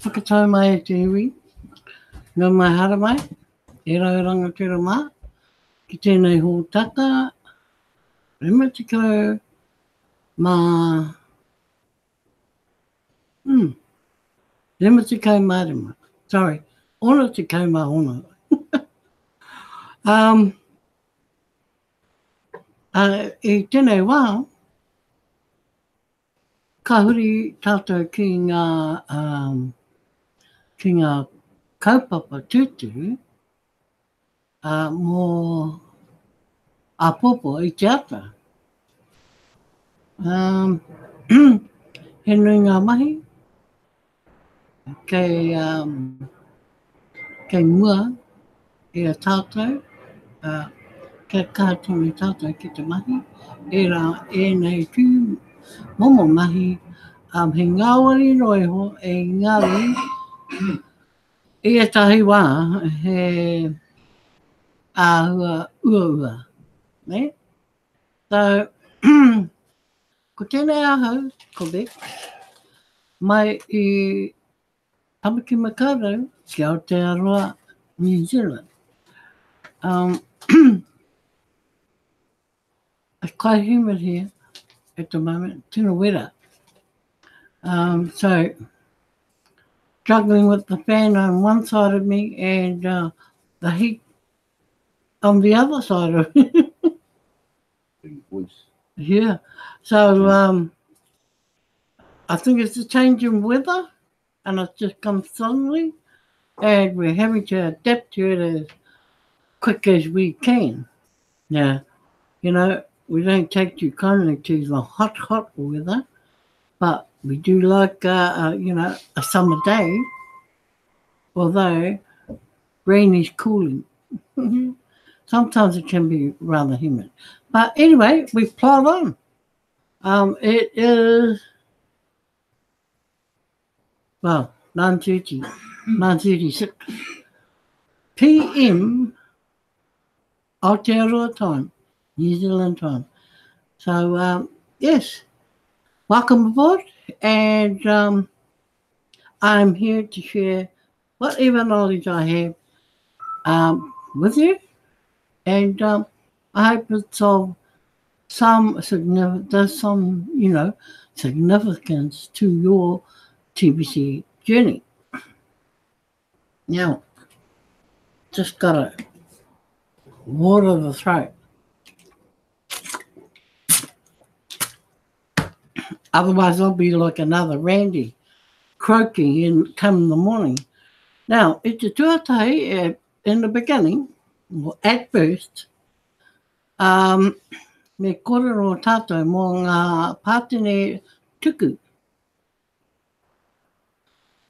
whakatau mai e te iwi, no mai hara mai, e rauranga tira mā, ki tēnei hōtaka, rima tikau mā, rima tikau mā rima, sorry, ona tikau mā ona. I tēnei wā, ka huri tātou ki ngā kaupapa tūturu mō apopo i te ata. He nui ngā mahi, kei mua e a tātou, kei kātoni tātou ki te mahi, e nei tū momo mahi, he ngāwari roi ho, e ngāri, e tahi wā, he āhua ua, ne? So, ko tēnei ahau, ko Beck, mai I Tamaki Makaurau, ki Aotearoa, New Zealand. It's quite humid here at the moment, tino wera. So, juggling with the fan on one side of me and the heat on the other side of me. Yeah. So, I think it's a change in weather and it's just come suddenly and we're having to adapt to it as quick as we can. Now, you know, we don't take too kindly to the hot weather, but we do like, you know, a summer day, although rain is cooling. Sometimes it can be rather humid. But anyway, we plod on. It is, well, 9:36 p.m. Aotearoa time, New Zealand time. So, yes, welcome aboard. And I'm here to share whatever knowledge I have with you. And I hope it's of some significance to your TBC journey. Now, just gotta water the throat. Otherwise, I'll be like another Randy, croaking come in the morning. Now, it's a tuatahi in the beginning, or at first, me korero tātou mō ngā pātene tuku.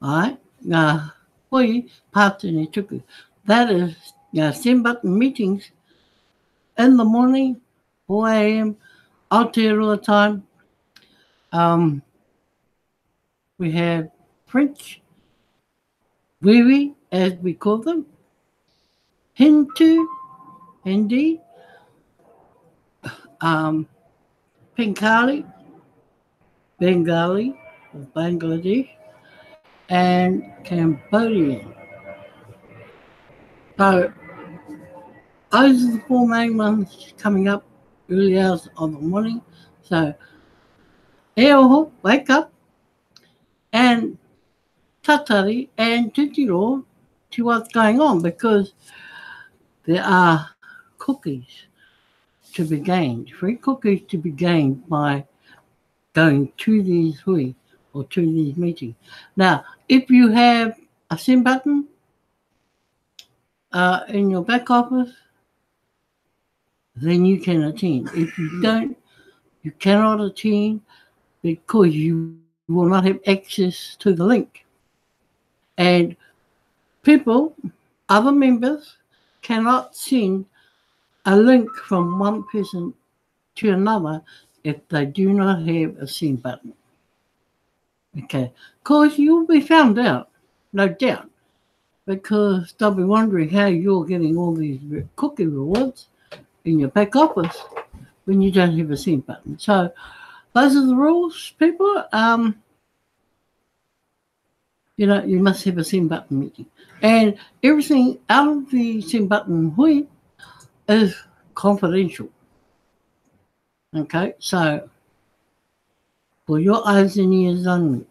Right? Ngā hoi pātene tuku. That is, 10-button meetings in the morning, 4 a.m, Aotearoa time. We have French, Livey, as we call them, Hindi, Bengali, or Bangladesh, and Cambodian. So those are the four main ones coming up early hours of the morning. So e oho, wake up and tatari and titiro to what's going on, because there are cookies to be gained, free cookies to be gained by going to these hui or to these meetings. Now, if you have a send button in your back office, then you can attend. If you don't, you cannot attend because you will not have access to the link. And people, other members, cannot send a link from one person to another if they do not have a send button. Okay, of course you'll be found out, no doubt, because they'll be wondering how you're getting all these cookie rewards in your back office when you don't have a send button. So those are the rules, people. You must have a send button meeting. And everything out of the send button hui is confidential. Okay, so for your eyes and ears only.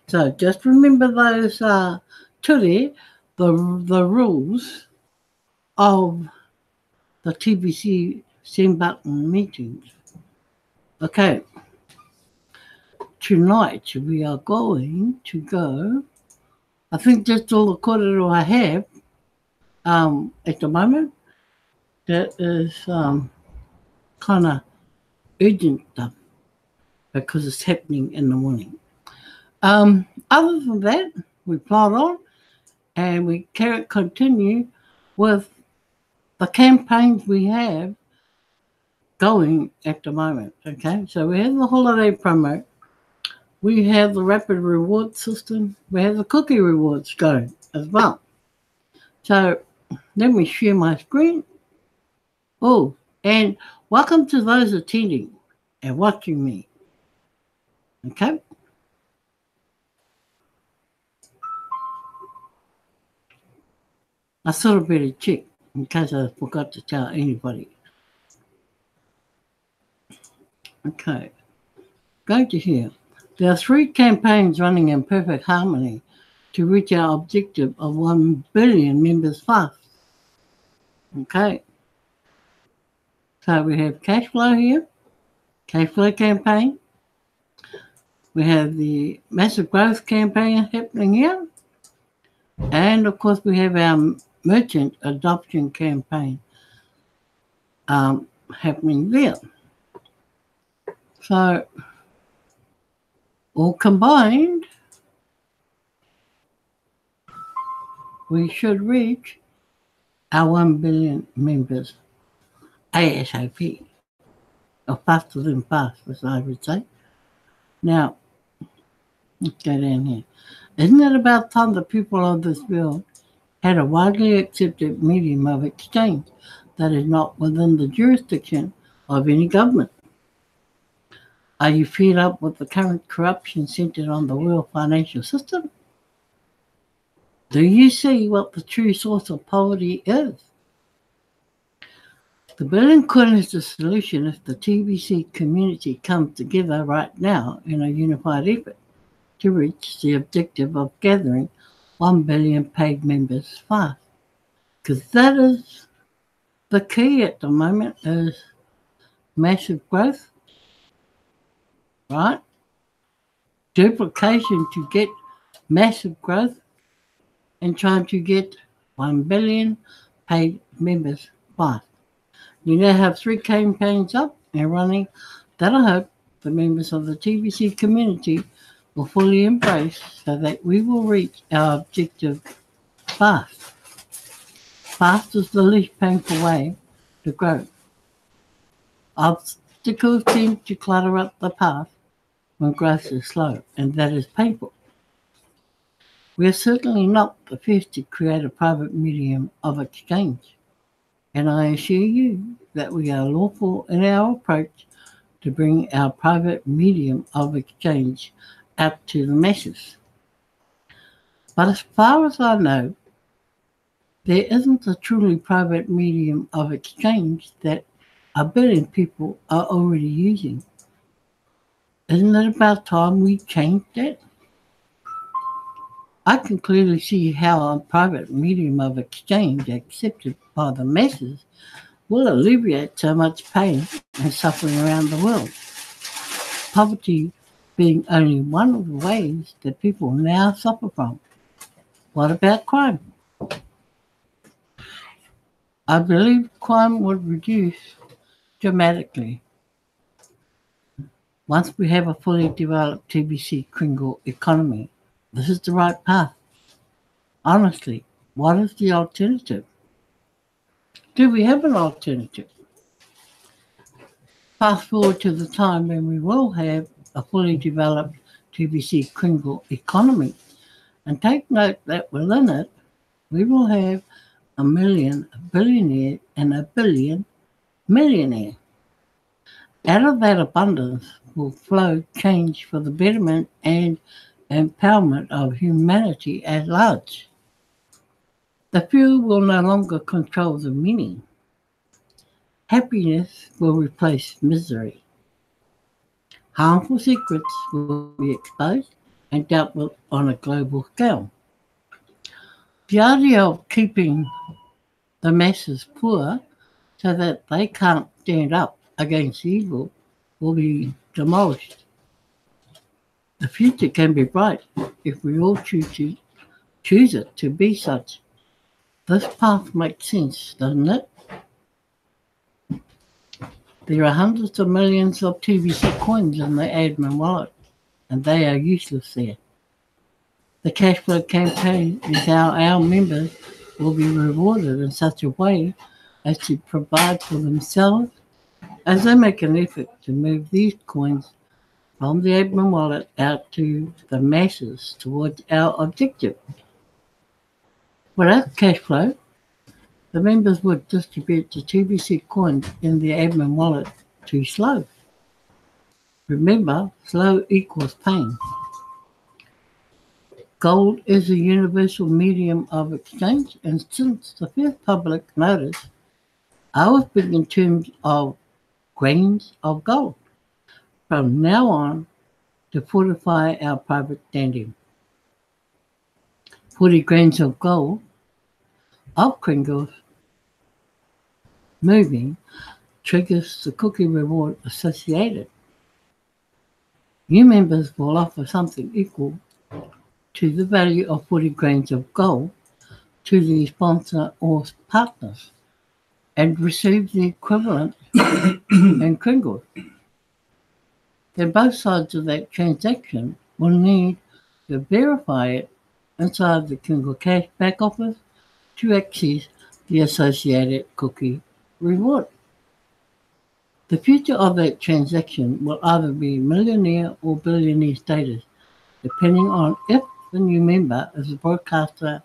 So just remember those ture, the rules of the TBC send button meetings. Okay, tonight we are going to go. I think that's all the kōrero I have at the moment. That is kind of urgent stuff because it's happening in the morning. Other than that, we plod on and we continue with the campaigns we have going at the moment. Okay, so we have the holiday promo, we have the rapid reward system, we have the cookie rewards going as well. So let me share my screen. Oh, and welcome to those attending and watching me. Okay. I sort of better check in case I forgot to tell anybody. Okay. Going to here. There are 3 campaigns running in perfect harmony to reach our objective of 1 billion members fast. Okay. So we have cash flow here, cash flow campaign. We have the massive growth campaign happening here. And of course we have our merchant adoption campaign happening there. So all combined, we should reach our 1 billion members ASAP, or faster than fast, as I would say. Now, let's go down here. Isn't it about time the people of this world had a widely accepted medium of exchange that is not within the jurisdiction of any government? Are you fed up with the current corruption centred on the world financial system? Do you see what the true source of poverty is? The billion coin is the solution if the TBC community comes together right now in a unified effort to reach the objective of gathering 1 billion paid members fast. Because that is the key at the moment, is massive growth, right? Duplication to get massive growth and trying to get 1 billion paid members fast. We now have 3 campaigns up and running that I hope the members of the TBC community will fully embrace so that we will reach our objective fast. Fast is the least painful way to grow. Obstacles tend to clutter up the path when growth is slow, and that is painful. We are certainly not the first to create a private medium of exchange, and I assure you that we are lawful in our approach to bring our private medium of exchange out to the masses. But as far as I know, there isn't a truly private medium of exchange that 1 billion people are already using. Isn't it about time we changed that? I can clearly see how a private medium of exchange accepted by the masses will alleviate so much pain and suffering around the world. Poverty being only one of the ways that people now suffer from. What about crime? I believe crime would reduce dramatically once we have a fully developed TBC Kringle economy. This is the right path. Honestly, what is the alternative? Do we have an alternative? Fast forward to the time when we will have a fully developed TBC Kringle economy, and take note that within it, we will have 1 million billionaire and 1 billion millionaire. Out of that abundance will flow change for the betterment and empowerment of humanity at large. The few will no longer control the many. Happiness will replace misery. Harmful secrets will be exposed and dealt with on a global scale. The idea of keeping the masses poor so that they can't stand up against evil will be demolished. The future can be bright if we all choose it to be such. This path makes sense, doesn't it? There are hundreds of millions of TVC coins in the admin wallet, and they are useless there. The cash flow campaign is how our members will be rewarded in such a way as to provide for themselves as they make an effort to move these coins from the admin wallet out to the masses towards our objective. Without cash flow, the members would distribute the TBC coins in the admin wallet too slow. Remember, slow equals pain. Gold is a universal medium of exchange, and since the first public notice, I was speaking in terms of grains of gold. From now on, to fortify our private standing, 40 grains of gold of Kringle's moving triggers the cookie reward associated. New members will offer something equal to the value of 40 grains of gold to the sponsor or partners and receive the equivalent in Kringle. Then both sides of that transaction will need to verify it inside the Kringle Cash back office to access the associated cookie reward. The future of that transaction will either be millionaire or billionaire status, depending on if the new member is a broadcaster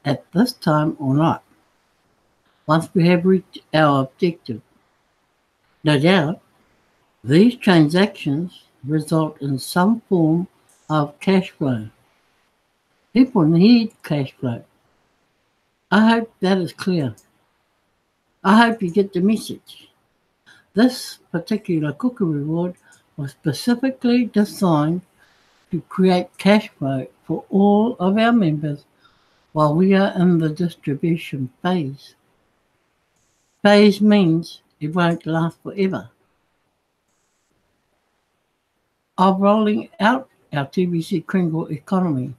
at this time or not. Once we have reached our objective, no doubt, these transactions result in some form of cash flow. People need cash flow. I hope that is clear. I hope you get the message. This particular cookie reward was specifically designed to create cash flow for all of our members while we are in the distribution phase. Phase means it won't last forever. Of rolling out our TBC Kringle economy,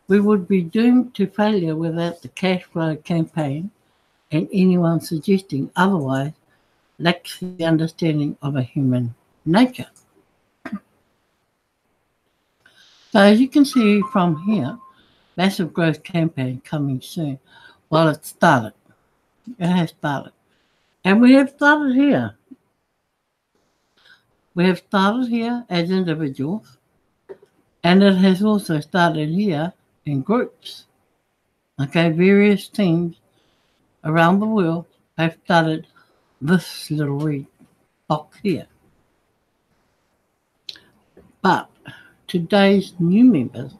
we would be doomed to failure without the cash flow campaign, and anyone suggesting otherwise lacks the understanding of a human nature. So as you can see from here, massive growth campaign coming soon. Well, it started. It has started. And we have started here. We have started here as individuals, and it has also started here in groups. Okay, various teams around the world have started this little red box here. But today's new members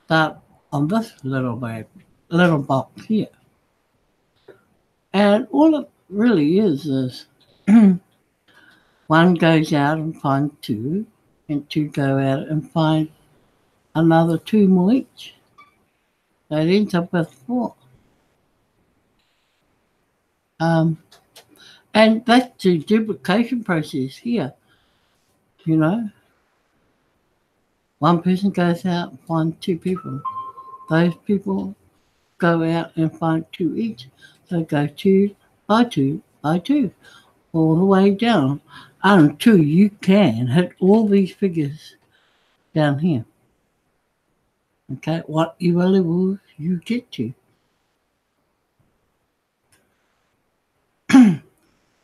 start on this little box here. And all it really is one goes out and finds two, and two go out and find another two more each. So it ends up with four. And that's the duplication process here. You know, one person goes out and finds two people. Those people go out and find two each. So go two by two by two, all the way down until you can hit all these figures down here. Okay, whatever levels you get to.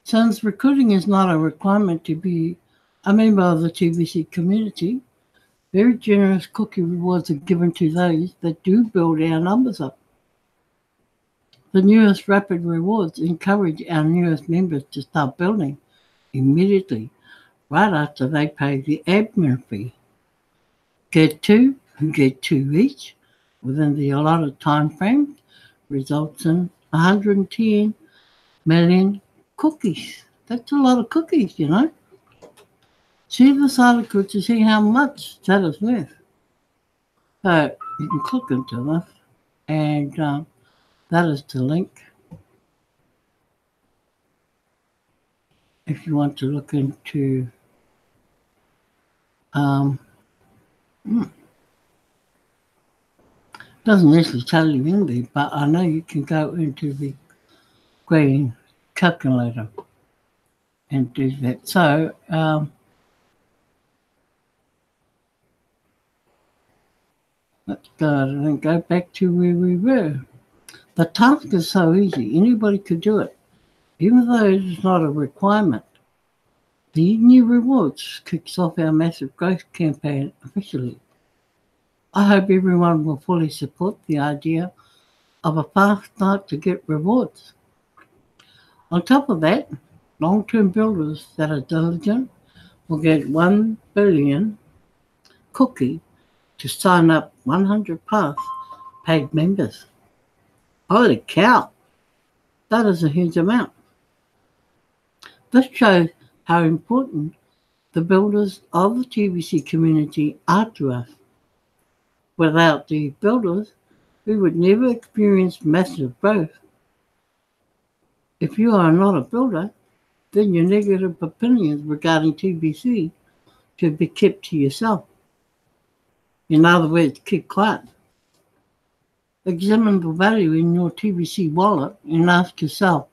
Since recruiting is not a requirement to be a member of the TBC community, very generous cookie rewards are given to those that do build our numbers up. The newest rapid rewards encourage our newest members to start building immediately, right after they pay the admin fee. get two each within the allotted time frame results in 110 million cookies. That's a lot of cookies, you know. See this article to see how much that is worth. So you can click into this, and that is the link if you want to look into. Doesn't necessarily tell you in there, but I know you can go into the grading calculator and do that. So let's go and go back to where we were. The task is so easy, anybody could do it, even though it's not a requirement. The new rewards kicks off our massive growth campaign officially. I hope everyone will fully support the idea of a fast start to get rewards. On top of that, long-term builders that are diligent will get 1 billion cookie to sign up 100 plus paid members. Holy cow, that is a huge amount. This shows how important the builders of the TVC community are to us. Without the builders, we would never experience massive growth. If you are not a builder, then your negative opinions regarding TVC should be kept to yourself. In other words, keep quiet. Examine the value in your TVC wallet and ask yourself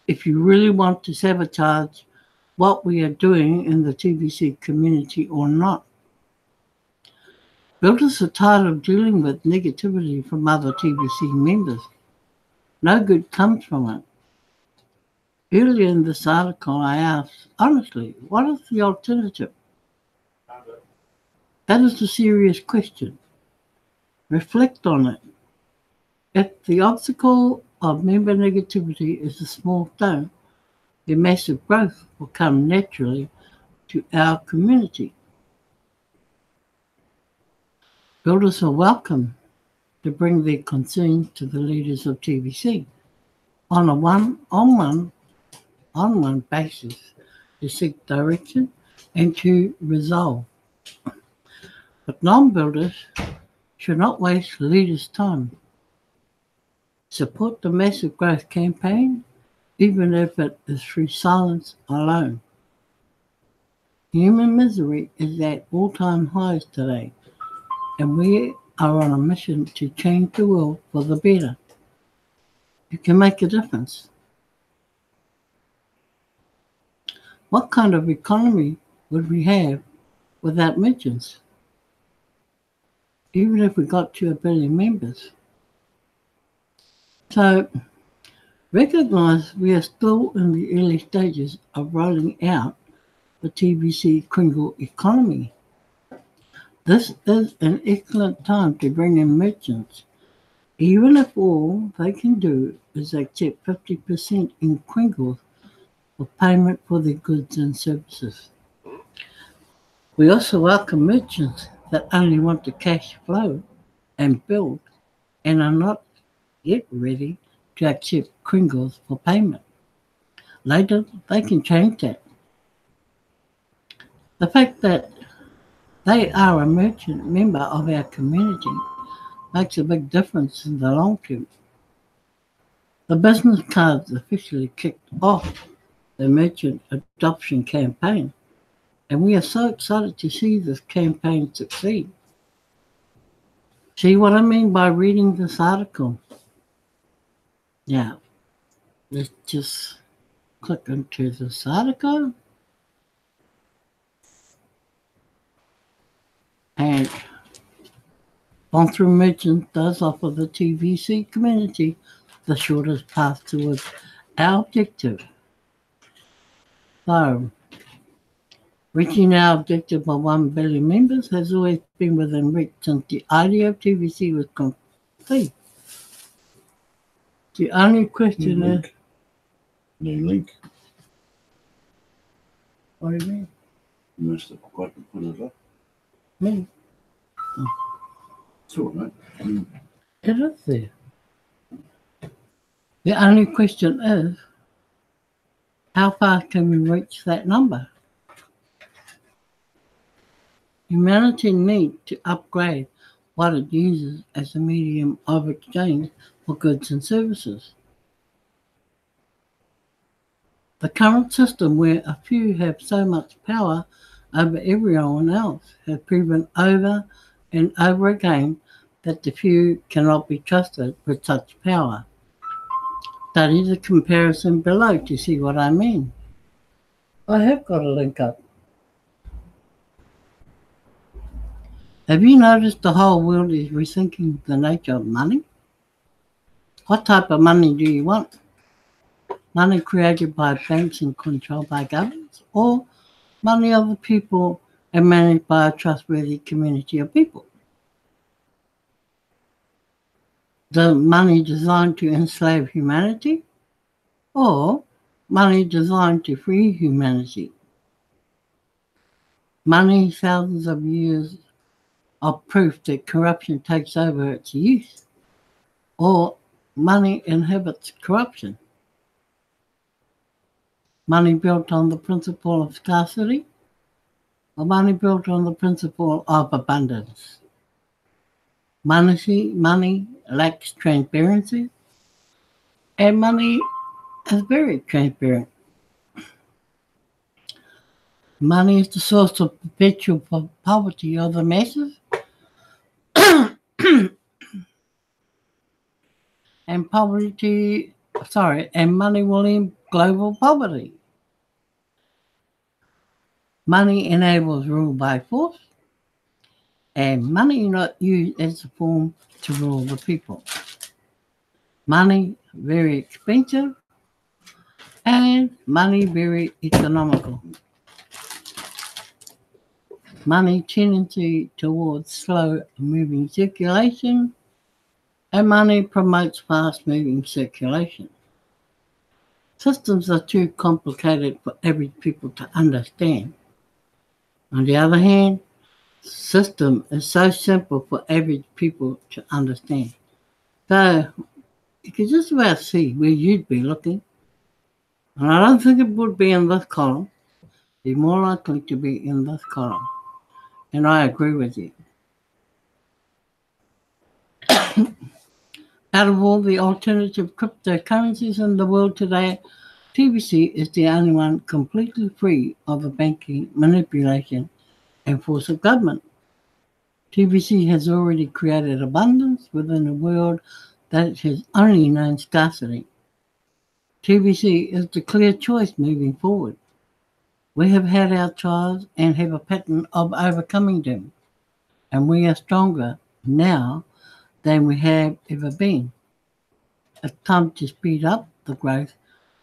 if you really want to sabotage what we are doing in the TVC community or not. Builders are tired of dealing with negativity from other TVC members. No good comes from it. Earlier in this article, I asked, honestly, what is the alternative? That is a serious question. Reflect on it. If the obstacle of member negativity is a small stone, the massive growth will come naturally to our community. Builders are welcome to bring their concerns to the leaders of TVC on a one-on-one basis to seek direction and to resolve. But non-builders should not waste leaders' time. Support the massive growth campaign, even if it is through silence alone. Human misery is at all-time highs today, and we are on a mission to change the world for the better. You can make a difference. What kind of economy would we have without merchants? Even if we got to 1 billion members. So, recognise we are still in the early stages of rolling out the TVC Kringle economy. This is an excellent time to bring in merchants, even if all they can do is accept 50% in Kringles for payment for their goods and services. We also welcome merchants that only want to cash flow and build and are not yet ready to accept Kringles for payment. Later, they can change that. The fact that they are a merchant member of our community makes a big difference in the long term. The business cards officially kicked off the merchant adoption campaign, and we are so excited to see this campaign succeed. See what I mean by reading this article? Yeah, let's just click into this article. And Through Merchant does offer the TVC community the shortest path towards our objective. So, reaching our objective of 1 billion members has always been within reach since the idea of TVC was complete. The only question is... New link. What do you mean? You must have forgotten to put it up. Me? It's all right. It is there. The only question is, how far can we reach that number? Humanity needs to upgrade what it uses as a medium of exchange for goods and services. The current system where a few have so much power over everyone else has proven over and over again that the few cannot be trusted with such power. Study the comparison below to see what I mean. I have got a link up. Have you noticed the whole world is rethinking the nature of money? What type of money do you want? Money created by banks and controlled by governments, or money of the people and managed by a trustworthy community of people? The money designed to enslave humanity, or money designed to free humanity? Money thousands of years of proof that corruption takes over its youth, or money inhibits corruption? Money built on the principle of scarcity, or money built on the principle of abundance? Money lacks transparency, and money is very transparent. Money is the source of perpetual poverty of the masses, and money will end global poverty. Money enables rule by force, and money not used as a form to rule the people. Money very expensive, and money very economical. Money tendency towards slow moving circulation, and money promotes fast moving circulation. Systems are too complicated for average people to understand. On the other hand, system is so simple for average people to understand. So you can just about see where you'd be looking. And I don't think it would be in this column. It'd be more likely to be in this column. And I agree with you. Out of all the alternative cryptocurrencies in the world today, TBC is the only one completely free of the banking manipulation and force of government. TBC has already created abundance within a world that has only known scarcity. TBC is the clear choice moving forward. We have had our trials and have a pattern of overcoming them, and we are stronger now than we have ever been. It's time to speed up the growth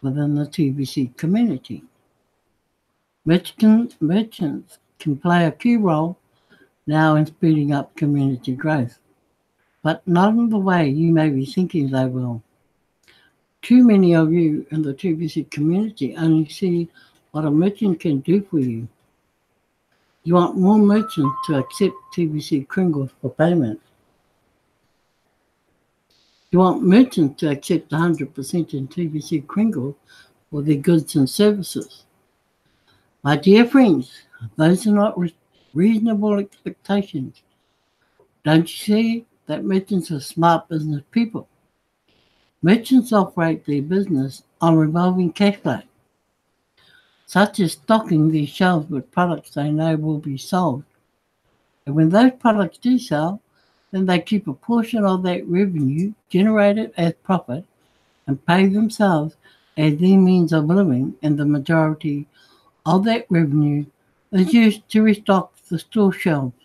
within the TBC community. Merchants can play a key role now in speeding up community growth, but not in the way you may be thinking they will. Too many of you in the TBC community only see what a merchant can do for you. You want more merchants to accept TBC Kringles for payment. You want merchants to accept 100% in TBC Kringles for their goods and services. My dear friends, those are not reasonable expectations. Don't you see that merchants are smart business people? Merchants operate their business on revolving cash flow, such as stocking their shelves with products they know will be sold. And when those products do sell, then they keep a portion of that revenue generated as profit and pay themselves as their means of living, and the majority of that revenue is used to restock the store shelves.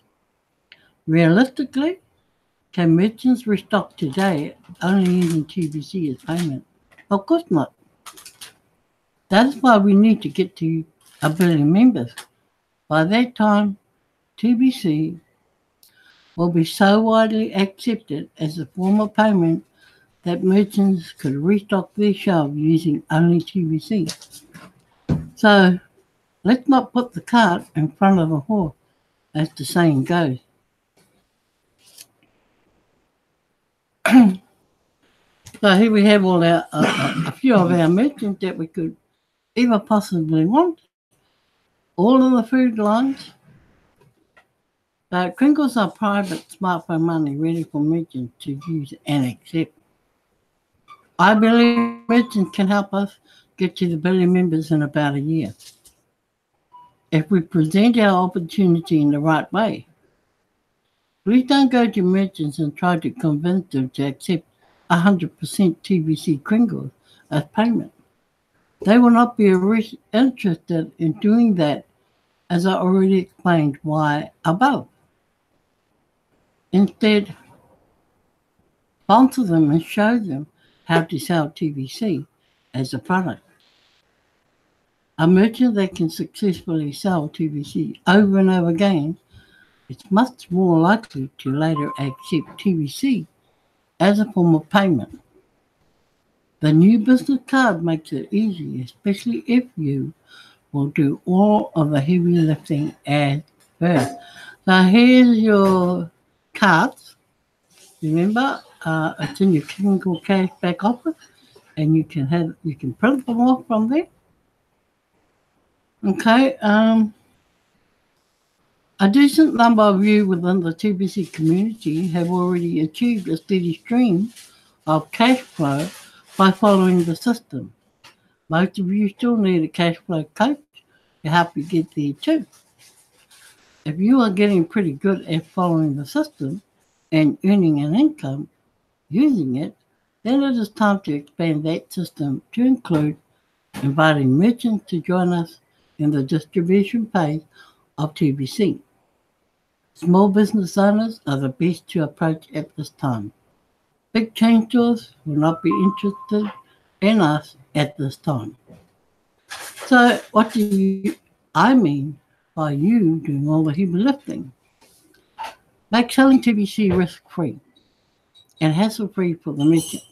Realistically, can merchants restock today only using TBC as payment? Of course not. That is why we need to get to 1 billion members. By that time, TBC will be so widely accepted as a form of payment that merchants could restock their shelves using only TBC. So let's not put the cart in front of the horse, as the saying goes. So here we have all our a few of our merchants that we could ever possibly want, all in the food lines. Crinkles are private smartphone money ready for merchants to use and accept. I believe merchants can help us get to the billion members in about a year. If we present our opportunity in the right way, please don't go to merchants and try to convince them to accept 100% TBC Kringles as payment. They will not be interested in doing that, as I already explained why above. Instead, sponsor them and show them how to sell TBC as a product. A merchant that can successfully sell TBC over and over again is much more likely to later accept TBC as a form of payment. The new business card makes it easy, especially if you will do all of the heavy lifting as first. So here's your cards. Remember, it's in your Kindle cashback offer, and you can print them off from there. Okay. A decent number of you within the TBC community have already achieved a steady stream of cash flow by following the system. Most of you still need a cash flow coach to help you get there too. If you are getting pretty good at following the system and earning an income using it, then it is time to expand that system to include inviting merchants to join us in the distribution phase of TBC. Small business owners are the best to approach at this time. Big chain stores will not be interested in us at this time. So what do I mean by you doing all the heavy lifting? Make selling TBC risk-free and hassle-free for the merchant.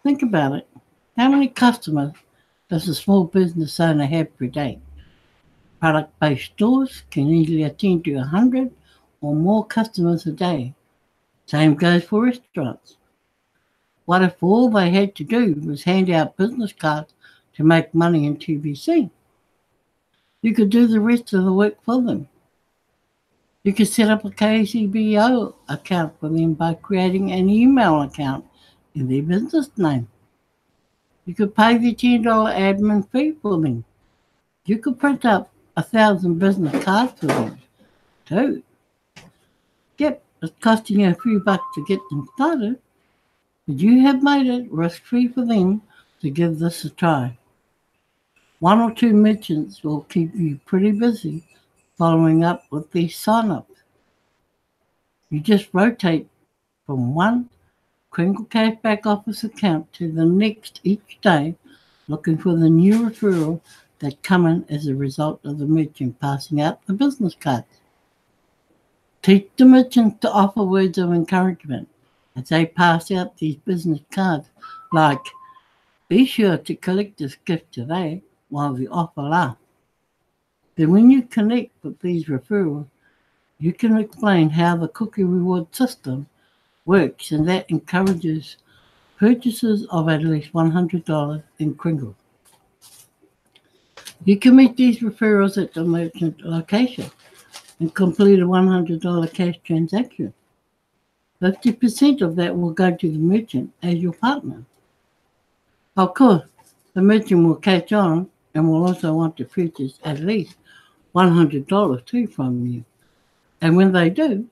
Think about it. How many customers does a small business owner have per day? Product-based stores can easily attend to 100 or more customers a day. Same goes for restaurants. What if all they had to do was hand out business cards to make money in TBC? You could do the rest of the work for them. You could set up a KCBO account for them by creating an email account in their business name. You could pay the $10 admin fee for them. You could print up 1,000 business cards for them too. Yep, it's costing you a few bucks to get them started, but you have made it risk-free for them to give this a try. One or two merchants will keep you pretty busy following up with these sign-ups. You just rotate from one Kringle Cashback Office account to the next each day, looking for the new referral that come in as a result of the merchant passing out the business cards. Teach the merchants to offer words of encouragement as they pass out these business cards, like, be sure to collect this gift today while the offer lasts. Then when you connect with these referrals, you can explain how the cookie reward system works, and that encourages purchases of at least $100 in Kringle. You can meet these referrals at the merchant location and complete a $100 cash transaction. 50% of that will go to the merchant as your partner. Of course, the merchant will catch on and will also want to purchase at least $100 too from you. And when they do,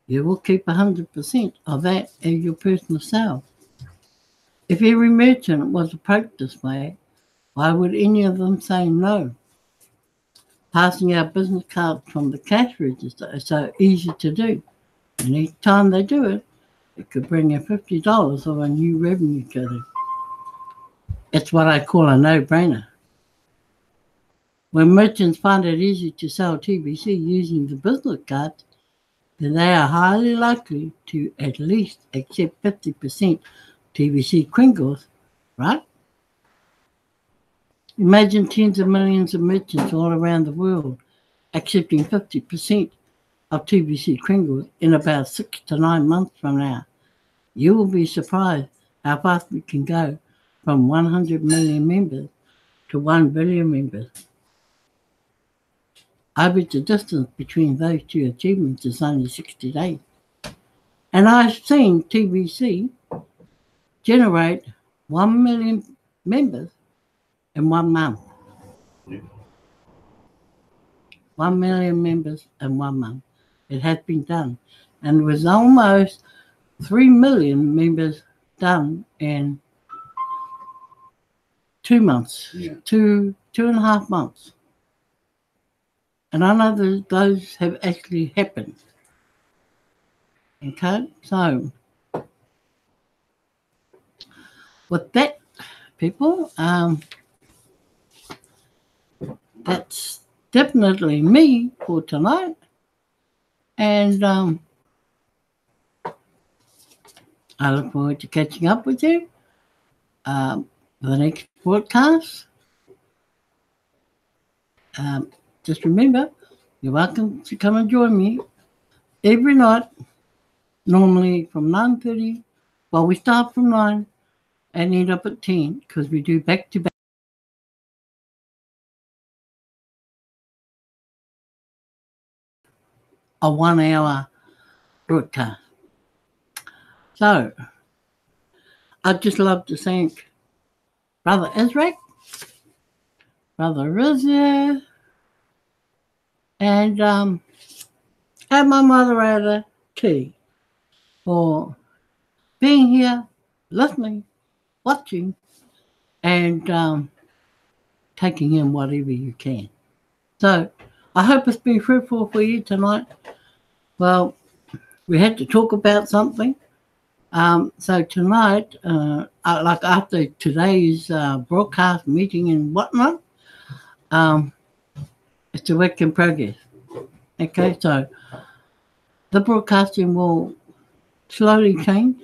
you will keep 100% of that as your personal sale. If every merchant was approached this way, why would any of them say no? Passing out business cards from the cash register is so easy to do, and each time they do it, it could bring in $50 of a new revenue to them. It's what I call a no-brainer. When merchants find it easy to sell TBC using the business cards, then they are highly likely to at least accept 50% TBC Kringles, right? Imagine tens of millions of merchants all around the world accepting 50% of TBC Kringles in about 6 to 9 months from now. you will be surprised how fast we can go from 100 million members to 1 billion members. Average the distance between those two achievements is only 60 days. And I've seen TVC generate 1 million members in 1 month. Yeah. 1 million members in 1 month. It has been done. And it was almost 3 million members done in 2 months, Yeah. 2.5 months. And I know that those have actually happened. Okay, so with that, people, that's definitely me for tonight. And I look forward to catching up with you for the next broadcast. Just remember, you're welcome to come and join me every night, normally from 9:30. Well, we start from 9 and end up at 10 because we do back-to-back. A 1 hour broadcast. So, I'd just love to thank Brother Ezra, Brother Rizia, and my moderator, T, for being here, listening, watching, and taking in whatever you can. So, I hope it's been fruitful for you tonight. Well, we had to talk about something. So tonight, like after today's broadcast meeting and whatnot, it's a work in progress. Okay, so the broadcasting will slowly change,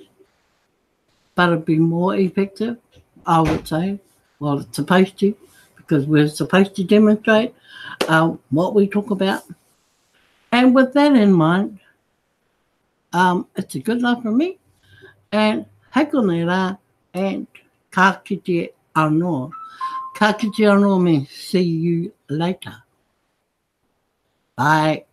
but it'll be more effective, I would say. Well, it's supposed to, because we're supposed to demonstrate what we talk about. And with that in mind, it's a good night for me. And hakonera and ka kite anō. Ka kite anō means see you later. Bye.